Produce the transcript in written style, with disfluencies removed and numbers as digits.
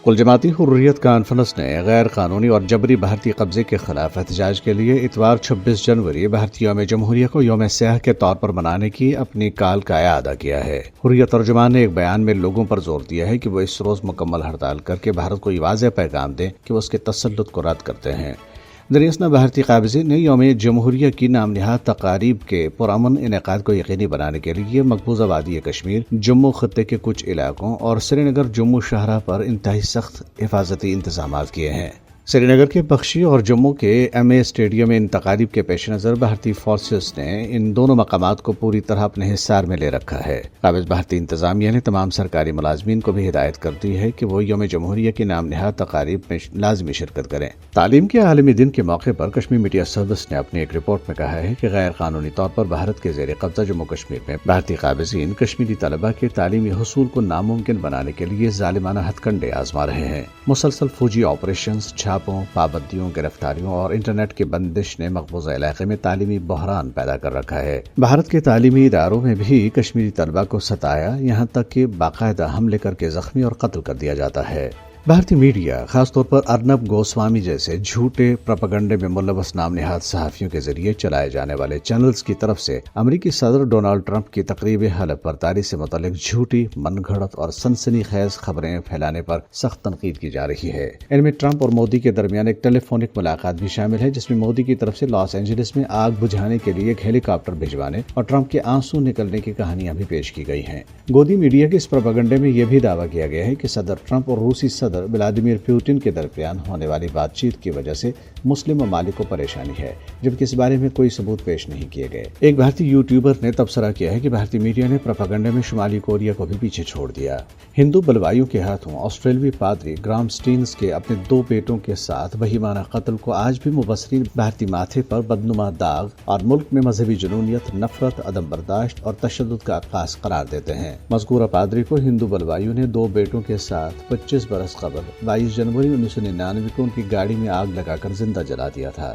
کل جماعتی حریت کانفرنس نے غیر قانونی اور جبری بھارتی قبضے کے خلاف احتجاج کے لیے اتوار 26 جنوری بھارتی یوم جمہوریہ کو یوم سیاہ کے طور پر منانے کی اپنی کال کا اعادہ کیا ہے۔ حریت ترجمان نے ایک بیان میں لوگوں پر زور دیا ہے کہ وہ اس روز مکمل ہڑتال کر کے بھارت کو یہ واضح پیغام دیں کہ وہ اس کے تسلط کو رد کرتے ہیں۔ دریاسنا بھارتی قابضین نے یوم جمہوریہ کی نام نہاد تقاریب کے پرامن انعقاد کو یقینی بنانے کے لیے مقبوضہ وادی کشمیر، جموں خطے کے کچھ علاقوں اور سری نگر جموں شاہراہ پر انتہائی سخت حفاظتی انتظامات کیے ہیں۔ سری نگر کے بخشی اور جموں کے ایم اے اسٹیڈیم میں ان تقاریب کے پیش نظر بھارتی فورسز نے ان دونوں مقامات کو پوری طرح اپنے حصار میں لے رکھا ہے۔ قابض بھارتی انتظامیہ نے تمام سرکاری ملازمین کو بھی ہدایت کر دی ہے کہ وہ یوم جمہوریہ کی نام نہاد تقاریب میں لازمی شرکت کریں۔ تعلیم کے عالمی دن کے موقع پر کشمیر میڈیا سروس نے اپنی ایک رپورٹ میں کہا ہے کہ غیر قانونی طور پر بھارت کے زیر قبضہ جموں کشمیر میں بھارتی قابضین کشمیری طلبہ کے تعلیمی حصول کو ناممکن بنانے کے لیے ظالمانہ ہتھ کنڈے آزما رہے ہیں۔ مسلسل فوجی آپریشنز، چھاپوں، پابندیوں، گرفتاریوں اور انٹرنیٹ کی بندش نے مقبوضہ علاقے میں تعلیمی بحران پیدا کر رکھا ہے۔ بھارت کے تعلیمی اداروں میں بھی کشمیری طلبہ کو ستایا، یہاں تک کہ باقاعدہ حملے کر کے زخمی اور قتل کر دیا جاتا ہے۔ بھارتی میڈیا، خاص طور پر ارنب گوسوامی جیسے جھوٹے پروپیگنڈے میں ملوث نام نہاد صحافیوں کے ذریعے چلائے جانے والے چینلز کی طرف سے امریکی صدر ڈونالڈ ٹرمپ کی تقریب حلف برداری سے متعلق جھوٹی، من گھڑت اور سنسنی خیز خبریں پھیلانے پر سخت تنقید کی جا رہی ہے۔ ان میں ٹرمپ اور مودی کے درمیان ایک ٹیلی فونک ملاقات بھی شامل ہے، جس میں مودی کی طرف سے لاس اینجلس میں آگ بجھانے کے لیے ایک ہیلی کاپٹر بھجوانے اور ٹرمپ کے آنسو نکلنے کی کہانیاں بھی پیش کی گئی ہیں۔ گودی میڈیا کے اس پروپیگنڈے میں یہ بھی دعویٰ کیا گیا ہے کہ صدر ٹرمپ اور روسی صدر ولادیمیر پوٹن کے درمیان ہونے والی بات چیت کی وجہ سے مسلم ممالک کو پریشانی ہے، جبکہ اس بارے میں کوئی ثبوت پیش نہیں کیے گئے۔ ایک بھارتی یوٹیوبر نے تبصرہ کیا ہے کہ بھارتی میڈیا نے پروپیگنڈے میں شمالی کوریا کو بھی پیچھے چھوڑ دیا۔ ہندو بلوائیوں کے ہاتھوں آسٹریلوی پادری گرام سٹینز کے اپنے 2 بیٹوں کے ساتھ وحیمانہ قتل کو آج بھی مبصرین بھارتی ماتھے پر بدنما داغ اور ملک میں مذہبی جنونیت، نفرت، عدم برداشت اور تشدد کا عکاس قرار دیتے ہیں۔ مذکورہ پادری کو ہندو بلوائیوں نے 2 بیٹوں کے ساتھ 25 برس قبل 22 جنوری 1999 کو ان کی گاڑی میں آگ لگا کر زندہ جلا دیا تھا۔